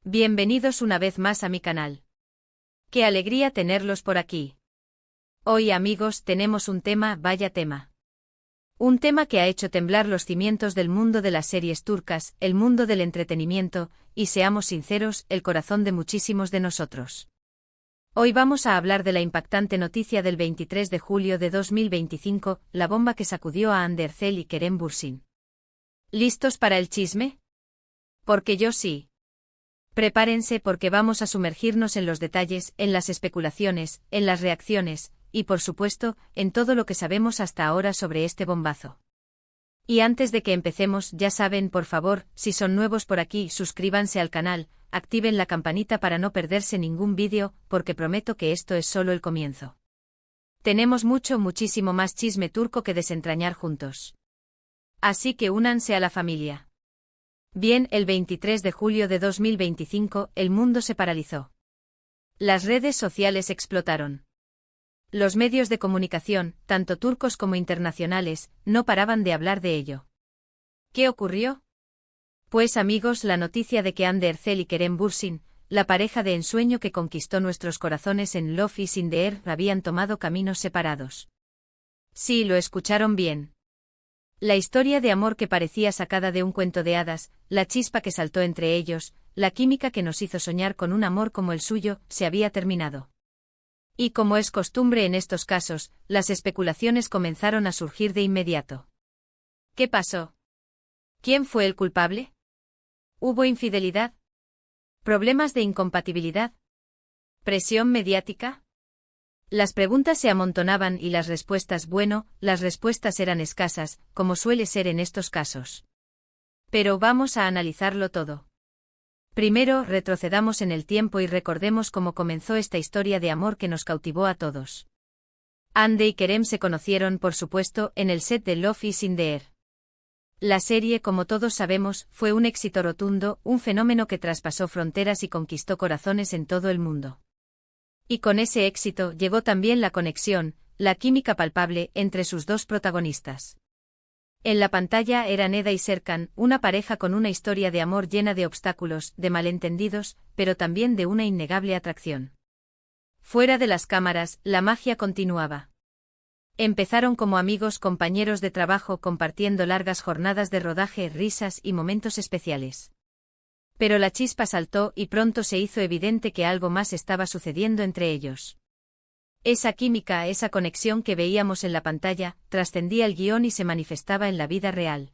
Bienvenidos una vez más a mi canal. ¡Qué alegría tenerlos por aquí! Hoy, amigos, tenemos un tema, vaya tema. Un tema que ha hecho temblar los cimientos del mundo de las series turcas, el mundo del entretenimiento, y seamos sinceros, el corazón de muchísimos de nosotros. Hoy vamos a hablar de la impactante noticia del 23 de julio de 2025, la bomba que sacudió a Hande Erçel y Kerem Bürsin. ¿Listos para el chisme? Porque yo sí. Prepárense porque vamos a sumergirnos en los detalles, en las especulaciones, en las reacciones, y por supuesto, en todo lo que sabemos hasta ahora sobre este bombazo. Y antes de que empecemos, ya saben, por favor, si son nuevos por aquí, suscríbanse al canal, activen la campanita para no perderse ningún vídeo, porque prometo que esto es solo el comienzo. Tenemos muchísimo más chisme turco que desentrañar juntos. Así que únanse a la familia. Bien, el 23 de julio de 2025, el mundo se paralizó. Las redes sociales explotaron. Los medios de comunicación, tanto turcos como internacionales, no paraban de hablar de ello. ¿Qué ocurrió? Pues amigos, la noticia de que Hande Erçel y Kerem Bürsin, la pareja de ensueño que conquistó nuestros corazones en Love is in the Air, habían tomado caminos separados. Sí, lo escucharon bien. La historia de amor que parecía sacada de un cuento de hadas, la chispa que saltó entre ellos, la química que nos hizo soñar con un amor como el suyo, se había terminado. Y como es costumbre en estos casos, las especulaciones comenzaron a surgir de inmediato. ¿Qué pasó? ¿Quién fue el culpable? ¿Hubo infidelidad? ¿Problemas de incompatibilidad? ¿Presión mediática? Las preguntas se amontonaban y las respuestas, bueno, las respuestas eran escasas, como suele ser en estos casos. Pero vamos a analizarlo todo. Primero, retrocedamos en el tiempo y recordemos cómo comenzó esta historia de amor que nos cautivó a todos. Hande y Kerem se conocieron, por supuesto, en el set de Love is in the Air. La serie, como todos sabemos, fue un éxito rotundo, un fenómeno que traspasó fronteras y conquistó corazones en todo el mundo. Y con ese éxito llegó también la conexión, la química palpable entre sus dos protagonistas. En la pantalla eran Eda y Serkan, una pareja con una historia de amor llena de obstáculos, de malentendidos, pero también de una innegable atracción. Fuera de las cámaras, la magia continuaba. Empezaron como amigos, compañeros de trabajo, compartiendo largas jornadas de rodaje, risas y momentos especiales. Pero la chispa saltó y pronto se hizo evidente que algo más estaba sucediendo entre ellos. Esa química, esa conexión que veíamos en la pantalla, trascendía el guión y se manifestaba en la vida real.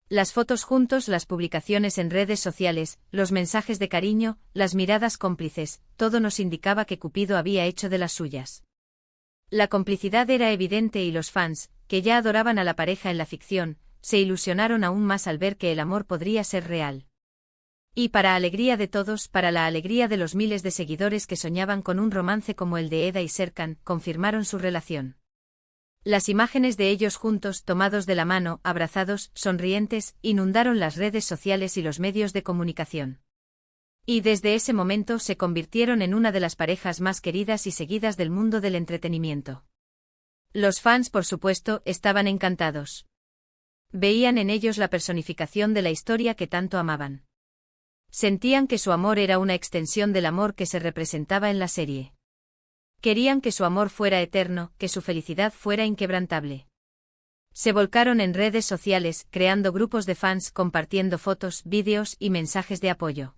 Las fotos juntos, las publicaciones en redes sociales, los mensajes de cariño, las miradas cómplices, todo nos indicaba que Cupido había hecho de las suyas. La complicidad era evidente y los fans, que ya adoraban a la pareja en la ficción, se ilusionaron aún más al ver que el amor podría ser real. Y para alegría de todos, para la alegría de los miles de seguidores que soñaban con un romance como el de Eda y Serkan, confirmaron su relación. Las imágenes de ellos juntos, tomados de la mano, abrazados, sonrientes, inundaron las redes sociales y los medios de comunicación. Y desde ese momento se convirtieron en una de las parejas más queridas y seguidas del mundo del entretenimiento. Los fans, por supuesto, estaban encantados. Veían en ellos la personificación de la historia que tanto amaban. Sentían que su amor era una extensión del amor que se representaba en la serie. Querían que su amor fuera eterno, que su felicidad fuera inquebrantable. Se volcaron en redes sociales, creando grupos de fans, compartiendo fotos, vídeos y mensajes de apoyo.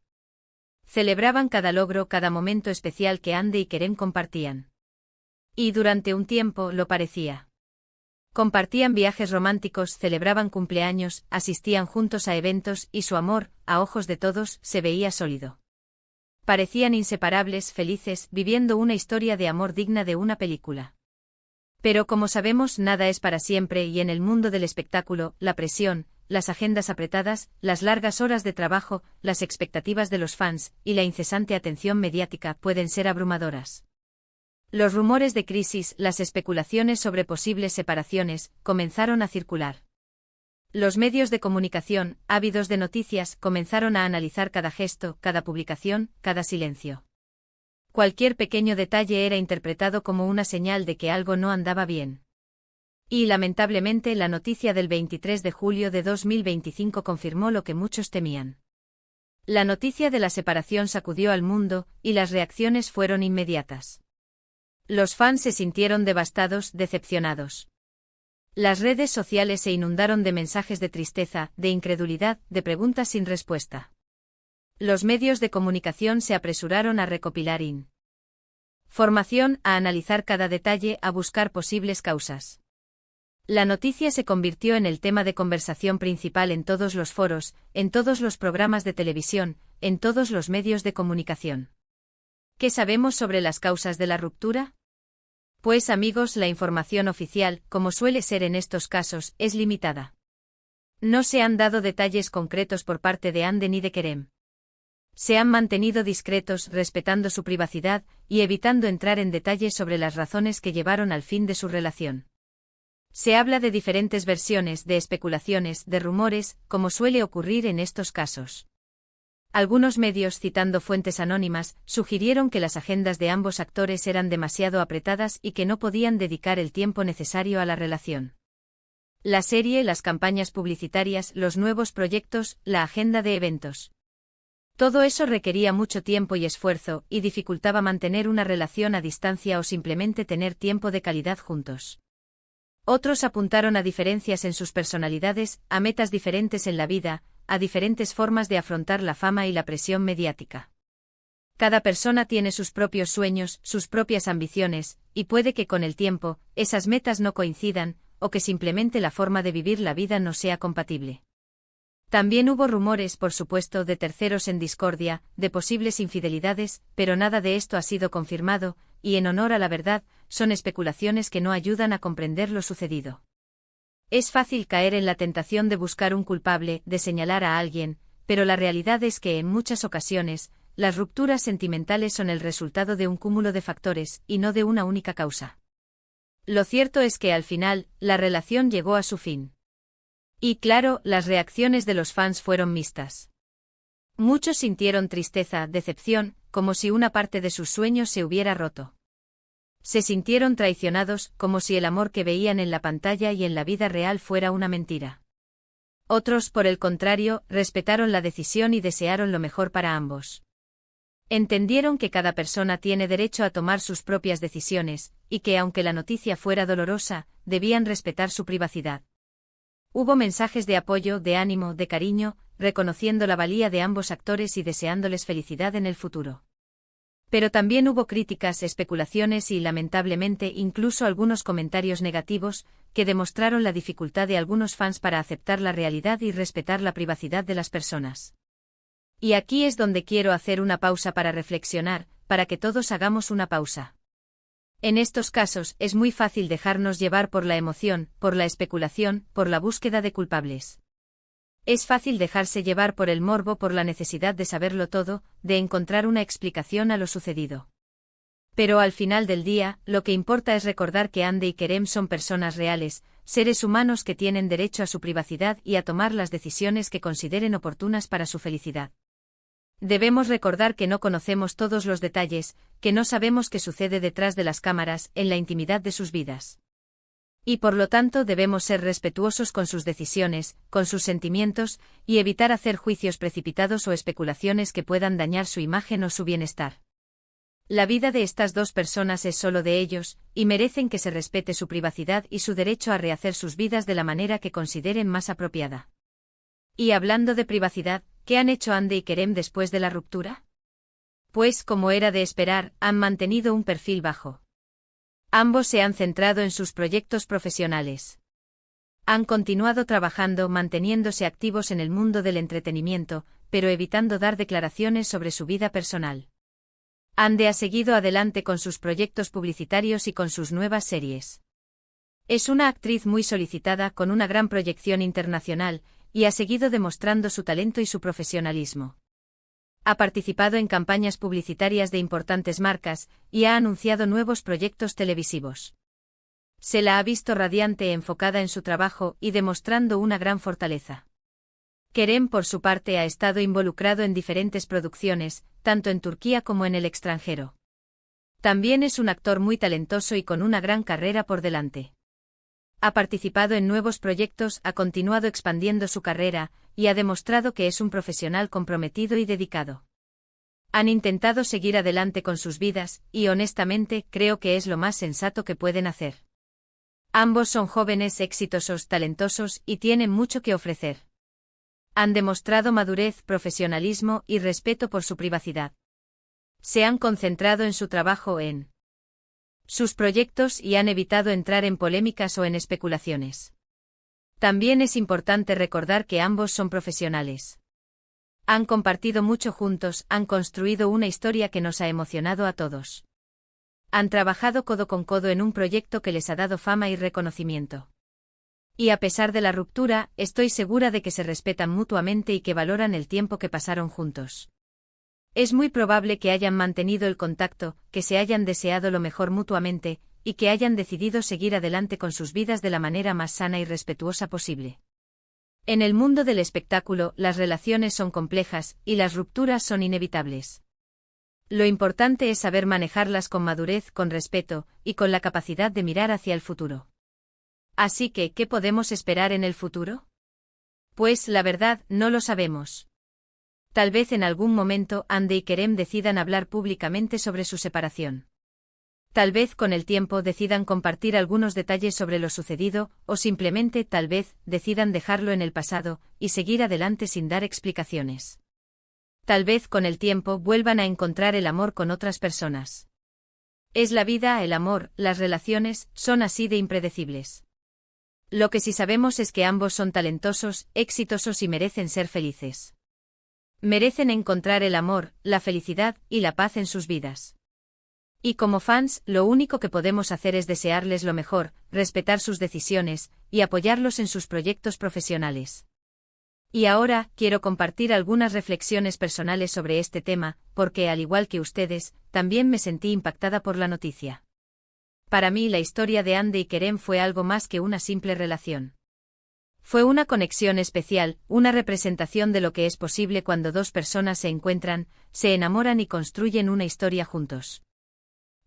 Celebraban cada logro, cada momento especial que Hande y Kerem compartían. Y durante un tiempo lo parecía. Compartían viajes románticos, celebraban cumpleaños, asistían juntos a eventos y su amor, a ojos de todos, se veía sólido. Parecían inseparables, felices, viviendo una historia de amor digna de una película. Pero como sabemos, nada es para siempre y en el mundo del espectáculo, la presión, las agendas apretadas, las largas horas de trabajo, las expectativas de los fans y la incesante atención mediática pueden ser abrumadoras. Los rumores de crisis, las especulaciones sobre posibles separaciones, comenzaron a circular. Los medios de comunicación, ávidos de noticias, comenzaron a analizar cada gesto, cada publicación, cada silencio. Cualquier pequeño detalle era interpretado como una señal de que algo no andaba bien. Y lamentablemente la noticia del 23 de julio de 2025 confirmó lo que muchos temían. La noticia de la separación sacudió al mundo, y las reacciones fueron inmediatas. Los fans se sintieron devastados, decepcionados. Las redes sociales se inundaron de mensajes de tristeza, de incredulidad, de preguntas sin respuesta. Los medios de comunicación se apresuraron a recopilar información, a analizar cada detalle, a buscar posibles causas. La noticia se convirtió en el tema de conversación principal en todos los foros, en todos los programas de televisión, en todos los medios de comunicación. ¿Qué sabemos sobre las causas de la ruptura? Pues amigos, la información oficial, como suele ser en estos casos, es limitada. No se han dado detalles concretos por parte de Ande ni de Kerem. Se han mantenido discretos, respetando su privacidad, y evitando entrar en detalles sobre las razones que llevaron al fin de su relación. Se habla de diferentes versiones, de especulaciones, de rumores, como suele ocurrir en estos casos. Algunos medios, citando fuentes anónimas, sugirieron que las agendas de ambos actores eran demasiado apretadas y que no podían dedicar el tiempo necesario a la relación. La serie, las campañas publicitarias, los nuevos proyectos, la agenda de eventos. Todo eso requería mucho tiempo y esfuerzo, y dificultaba mantener una relación a distancia o simplemente tener tiempo de calidad juntos. Otros apuntaron a diferencias en sus personalidades, a metas diferentes en la vida, a diferentes formas de afrontar la fama y la presión mediática. Cada persona tiene sus propios sueños, sus propias ambiciones, y puede que con el tiempo, esas metas no coincidan, o que simplemente la forma de vivir la vida no sea compatible. También hubo rumores, por supuesto, de terceros en discordia, de posibles infidelidades, pero nada de esto ha sido confirmado, y en honor a la verdad, son especulaciones que no ayudan a comprender lo sucedido. Es fácil caer en la tentación de buscar un culpable, de señalar a alguien, pero la realidad es que en muchas ocasiones, las rupturas sentimentales son el resultado de un cúmulo de factores, y no de una única causa. Lo cierto es que al final, la relación llegó a su fin. Y claro, las reacciones de los fans fueron mixtas. Muchos sintieron tristeza, decepción, como si una parte de sus sueños se hubiera roto. Se sintieron traicionados, como si el amor que veían en la pantalla y en la vida real fuera una mentira. Otros, por el contrario, respetaron la decisión y desearon lo mejor para ambos. Entendieron que cada persona tiene derecho a tomar sus propias decisiones, y que aunque la noticia fuera dolorosa, debían respetar su privacidad. Hubo mensajes de apoyo, de ánimo, de cariño, reconociendo la valía de ambos actores y deseándoles felicidad en el futuro. Pero también hubo críticas, especulaciones y, lamentablemente, incluso algunos comentarios negativos, que demostraron la dificultad de algunos fans para aceptar la realidad y respetar la privacidad de las personas. Y aquí es donde quiero hacer una pausa para reflexionar, para que todos hagamos una pausa. En estos casos, es muy fácil dejarnos llevar por la emoción, por la especulación, por la búsqueda de culpables. Es fácil dejarse llevar por el morbo, por la necesidad de saberlo todo, de encontrar una explicación a lo sucedido. Pero al final del día, lo que importa es recordar que Ande y Kerem son personas reales, seres humanos que tienen derecho a su privacidad y a tomar las decisiones que consideren oportunas para su felicidad. Debemos recordar que no conocemos todos los detalles, que no sabemos qué sucede detrás de las cámaras, en la intimidad de sus vidas. Y por lo tanto debemos ser respetuosos con sus decisiones, con sus sentimientos, y evitar hacer juicios precipitados o especulaciones que puedan dañar su imagen o su bienestar. La vida de estas dos personas es solo de ellos, y merecen que se respete su privacidad y su derecho a rehacer sus vidas de la manera que consideren más apropiada. Y hablando de privacidad, ¿qué han hecho Ande y Kerem después de la ruptura? Pues, como era de esperar, han mantenido un perfil bajo. Ambos se han centrado en sus proyectos profesionales. Han continuado trabajando, manteniéndose activos en el mundo del entretenimiento, pero evitando dar declaraciones sobre su vida personal. Ande ha seguido adelante con sus proyectos publicitarios y con sus nuevas series. Es una actriz muy solicitada con una gran proyección internacional, y ha seguido demostrando su talento y su profesionalismo. Ha participado en campañas publicitarias de importantes marcas, y ha anunciado nuevos proyectos televisivos. Se la ha visto radiante, enfocada en su trabajo y demostrando una gran fortaleza. Kerem, por su parte, ha estado involucrado en diferentes producciones, tanto en Turquía como en el extranjero. También es un actor muy talentoso y con una gran carrera por delante. Ha participado en nuevos proyectos, ha continuado expandiendo su carrera, y ha demostrado que es un profesional comprometido y dedicado. Han intentado seguir adelante con sus vidas, y honestamente creo que es lo más sensato que pueden hacer. Ambos son jóvenes exitosos, talentosos y tienen mucho que ofrecer. Han demostrado madurez, profesionalismo y respeto por su privacidad. Se han concentrado en su trabajo, en sus proyectos y han evitado entrar en polémicas o en especulaciones. También es importante recordar que ambos son profesionales. Han compartido mucho juntos, han construido una historia que nos ha emocionado a todos. Han trabajado codo con codo en un proyecto que les ha dado fama y reconocimiento. Y a pesar de la ruptura, estoy segura de que se respetan mutuamente y que valoran el tiempo que pasaron juntos. Es muy probable que hayan mantenido el contacto, que se hayan deseado lo mejor mutuamente, y que hayan decidido seguir adelante con sus vidas de la manera más sana y respetuosa posible. En el mundo del espectáculo, las relaciones son complejas, y las rupturas son inevitables. Lo importante es saber manejarlas con madurez, con respeto, y con la capacidad de mirar hacia el futuro. Así que, ¿qué podemos esperar en el futuro? Pues, la verdad, no lo sabemos. Tal vez en algún momento Hande y Kerem decidan hablar públicamente sobre su separación. Tal vez con el tiempo decidan compartir algunos detalles sobre lo sucedido, o simplemente tal vez decidan dejarlo en el pasado, y seguir adelante sin dar explicaciones. Tal vez con el tiempo vuelvan a encontrar el amor con otras personas. Es la vida, el amor, las relaciones, son así de impredecibles. Lo que sí sabemos es que ambos son talentosos, exitosos y merecen ser felices. Merecen encontrar el amor, la felicidad y la paz en sus vidas. Y como fans, lo único que podemos hacer es desearles lo mejor, respetar sus decisiones, y apoyarlos en sus proyectos profesionales. Y ahora, quiero compartir algunas reflexiones personales sobre este tema, porque al igual que ustedes, también me sentí impactada por la noticia. Para mí la historia de Hande y Kerem fue algo más que una simple relación. Fue una conexión especial, una representación de lo que es posible cuando dos personas se encuentran, se enamoran y construyen una historia juntos.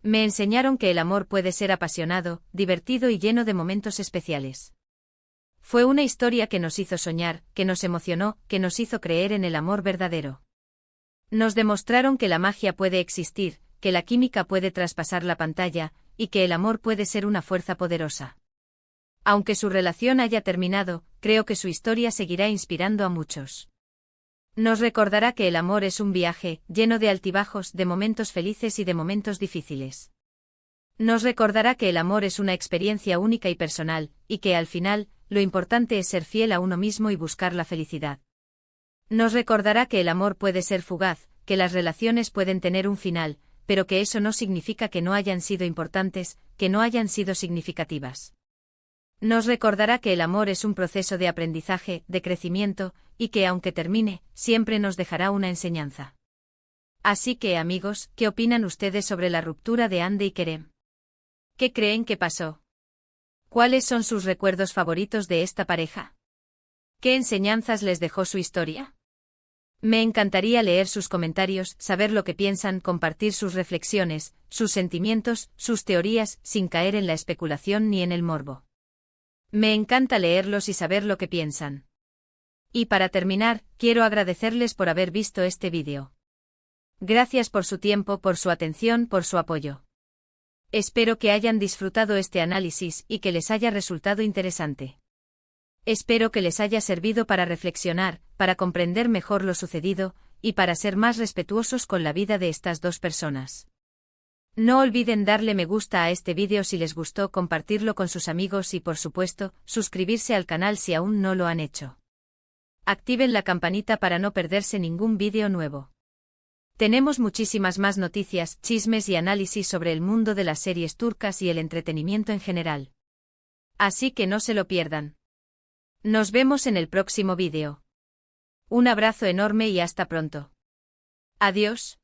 Me enseñaron que el amor puede ser apasionado, divertido y lleno de momentos especiales. Fue una historia que nos hizo soñar, que nos emocionó, que nos hizo creer en el amor verdadero. Nos demostraron que la magia puede existir, que la química puede traspasar la pantalla, y que el amor puede ser una fuerza poderosa. Aunque su relación haya terminado, creo que su historia seguirá inspirando a muchos. Nos recordará que el amor es un viaje, lleno de altibajos, de momentos felices y de momentos difíciles. Nos recordará que el amor es una experiencia única y personal, y que al final, lo importante es ser fiel a uno mismo y buscar la felicidad. Nos recordará que el amor puede ser fugaz, que las relaciones pueden tener un final, pero que eso no significa que no hayan sido importantes, que no hayan sido significativas. Nos recordará que el amor es un proceso de aprendizaje, de crecimiento, y que aunque termine, siempre nos dejará una enseñanza. Así que, amigos, ¿qué opinan ustedes sobre la ruptura de Hande y Kerem? ¿Qué creen que pasó? ¿Cuáles son sus recuerdos favoritos de esta pareja? ¿Qué enseñanzas les dejó su historia? Me encantaría leer sus comentarios, saber lo que piensan, compartir sus reflexiones, sus sentimientos, sus teorías, sin caer en la especulación ni en el morbo. Me encanta leerlos y saber lo que piensan. Y para terminar, quiero agradecerles por haber visto este vídeo. Gracias por su tiempo, por su atención, por su apoyo. Espero que hayan disfrutado este análisis y que les haya resultado interesante. Espero que les haya servido para reflexionar, para comprender mejor lo sucedido, y para ser más respetuosos con la vida de estas dos personas. No olviden darle me gusta a este vídeo si les gustó, compartirlo con sus amigos y por supuesto, suscribirse al canal si aún no lo han hecho. Activen la campanita para no perderse ningún vídeo nuevo. Tenemos muchísimas más noticias, chismes y análisis sobre el mundo de las series turcas y el entretenimiento en general. Así que no se lo pierdan. Nos vemos en el próximo vídeo. Un abrazo enorme y hasta pronto. Adiós.